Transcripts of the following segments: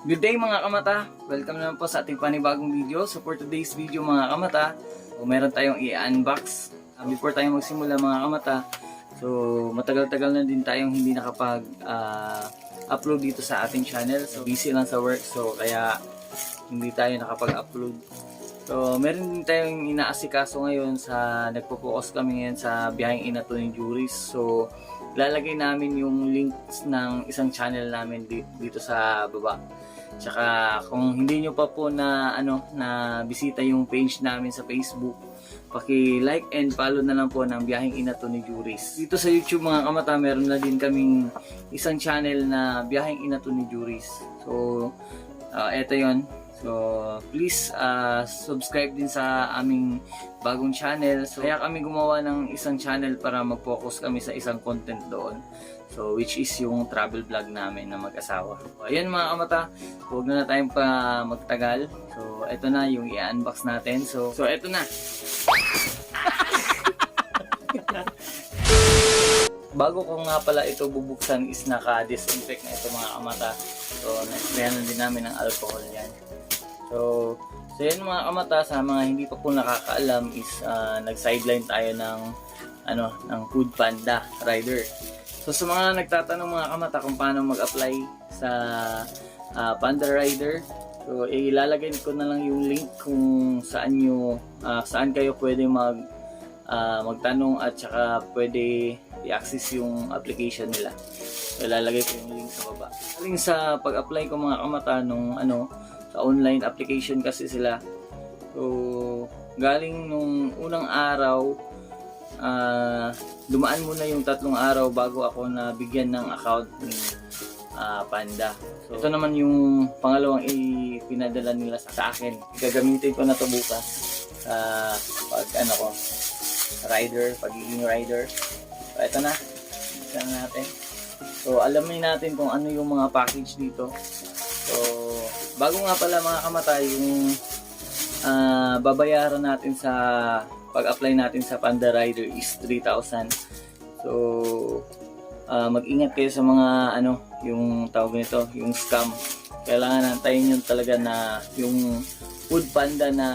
Good day mga kamata! Welcome naman po sa ating panibagong video. So for today's video mga kamata, meron tayong i-unbox. Before tayo magsimula mga kamata, so matagal-tagal na din tayong hindi nakapag-upload dito sa ating channel. So busy lang sa work, so kaya hindi tayo nakapag-upload. So meron din tayong inaasikaso ngayon sa nagpo-focus kami ngayon sa biyaheng Inato ni Juris. So lalagay namin yung links ng isang channel namin dito sa baba. Tsaka kung hindi nyo pa po na bisita yung page namin sa Facebook, paki-like and follow na lang po ng biyaheng Inato ni Juris. Dito sa YouTube mga kamata, meron na din kaming isang channel na biyaheng Inato ni Juris. So eto yon. So please subscribe din sa aming bagong channel. So kaya kami gumawa ng isang channel para mag-focus kami sa isang content doon. So which is yung travel vlog namin na mag-asawa. So, ayan mga kamata, huwag na tayong pa magtagal. So eto na yung i-unbox natin. So eto na. Bago ko nga pala ito bubuksan is naka-disinfect na ito mga kamata. So na-sprayan na din namin ng alcohol yan. So yan mga kamata, sa mga hindi pa po nakakaalam is nag-sideline tayo ng Food Panda Rider. So sa mga nagtatanong mga kamata kung paano mag-apply sa Panda Rider, so ilalagay ko na lang yung link kung saan kayo pwede magtanong at saka pwede i-access yung application nila. So ilalagay ko yung link sa baba. Galing sa pag-apply ko mga kamata nung sa online application kasi sila. So galing nung unang araw, dumaan muna yung 3 araw bago ako nabigyan ng account ni Panda. So ito naman yung pangalawang ipinadala nila sa akin. Gagamitin ko na to bukas sa pagiging rider. So ito na. Isa na natin. So alamin natin kung ano yung mga package dito. So bago nga pala mga kamata, yung babayaran natin sa pag-apply natin sa Panda Rider is 3,000. So mag-ingat kayo sa mga yung tawag nito, yung scam. Kailangan antayin nyo talaga na yung Food Panda na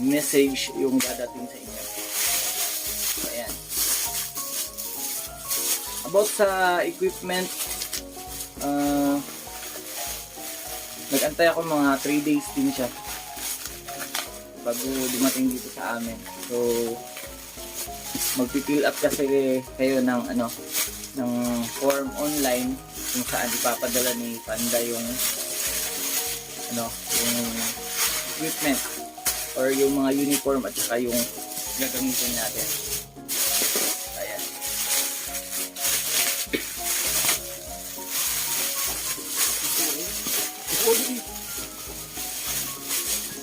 message yung dadating sa inyo. So ayan. About sa equipment, nag-antay ako mga 3 days din siya bago dumating dito sa amin. So magpi-fill up kasi kayo ng form online kung saan ipapadala ni Panda yung equipment or yung mga uniform at saka yung gagamitin natin. Ayan.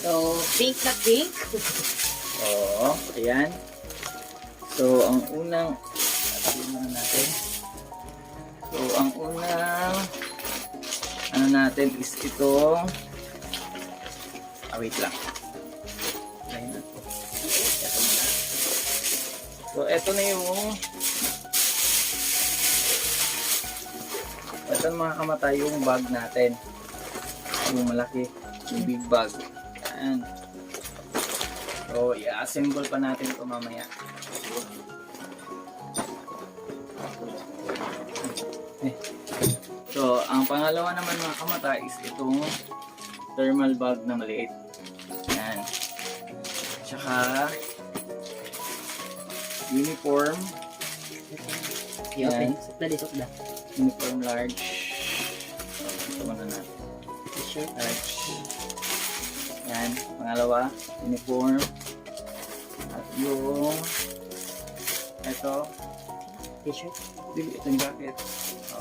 So, pink na pink. Oo, ayan. So, ang unang natin. So, ang unang natin is itong wait lang. Ayan na. Ito muna. So, ito na ito mga kamata yung bag natin. Yung malaki, yung big bag. Ayan. So, i-assemble pa natin ito mamaya. So, ang pangalawa naman mga kamata is itong thermal bag na maliit. Ayan. Tsaka uniform. Ayan. Uniform large. Ito muna natin. T-shirt. Large. Ayan. Pangalawa, uniform. At yung ito. T-shirt. Itong jacket.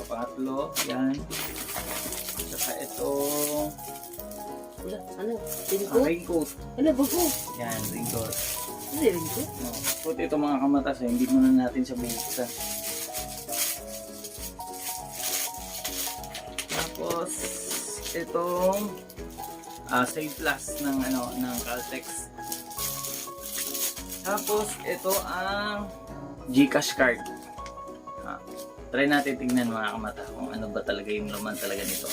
Pangatlo, yan. Saka itong raincoat. Bago. Yan, raincoat. Raincoat? Puti ito mga kamata, so hindi muna natin siya bubuksan. Tapos itong Save Plus ng Caltex. Tapos ito ang GCash card. Try natin tingnan mga kamata kung ano ba talaga yung laman talaga nito.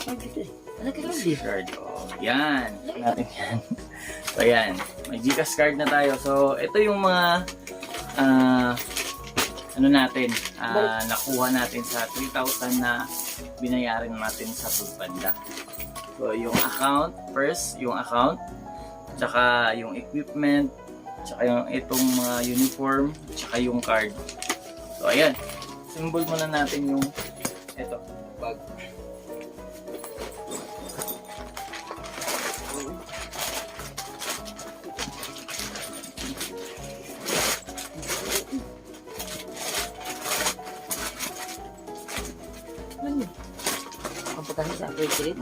Ay, dito eh. Ano ka lang Card. Oh, yan. Natin yan. So, yan. May Gcash card na tayo. So, ito yung mga ano natin, nakuha natin sa 3,000 na binayaran natin sa Foodpanda. So, yung account, first, yung account, tsaka yung equipment, tsaka yung itong mga uniform, tsaka yung card. So, ayan. Symbol muna natin yung ito, bag. Ano? Ang pagkakas sa appreciate.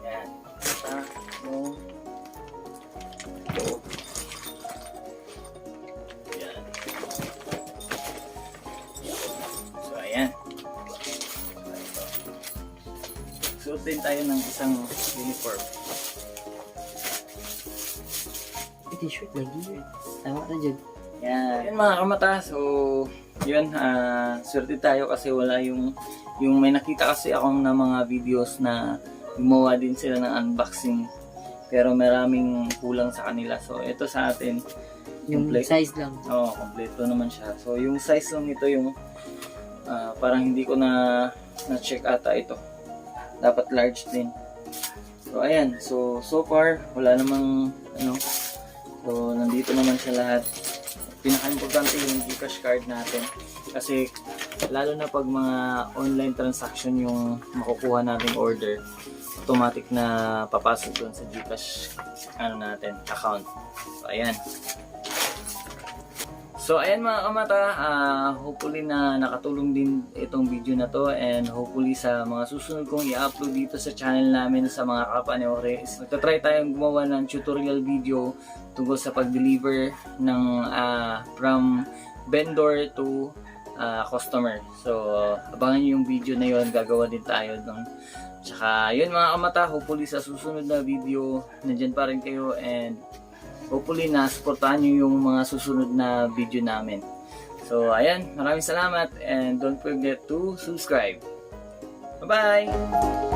Yan. Yung loob. Yan. So, ayan. Suot din tayo ng isang uniform. T-shirt lagi. Tama ka dyan. Yan mga kamata, so yun, swerte tayo kasi wala yung may nakita kasi akong na mga videos na gumawa din sila ng unboxing pero maraming kulang sa kanila. So ito sa atin, Yung size lang. oh, kompleto naman siya. So yung size lang ito yung parang hindi ko na check ata ito. Dapat large din. So ayan, so far wala namang ano. So nandito naman siya lahat. Pinaka-importante yung Gcash card natin kasi lalo na pag mga online transaction yung makukuha nating order, automatic na papasok doon sa Gcash natin account. So ayan. So ayan mga kamata, hopefully na nakatulong din itong video na to, and hopefully sa mga susunod kong i-upload dito sa channel namin sa mga kapanores, magta-try tayong gumawa ng tutorial video tungkol sa pag-deliver ng from vendor to customer. So abangan nyo yung video na yon, gagawa din tayo doon. Tsaka yun mga kamata, hopefully sa susunod na video nandyan pa rin kayo, and hopefully na-supportahan nyo yung mga susunod na video namin. So ayan, maraming salamat and don't forget to subscribe. Bye-bye!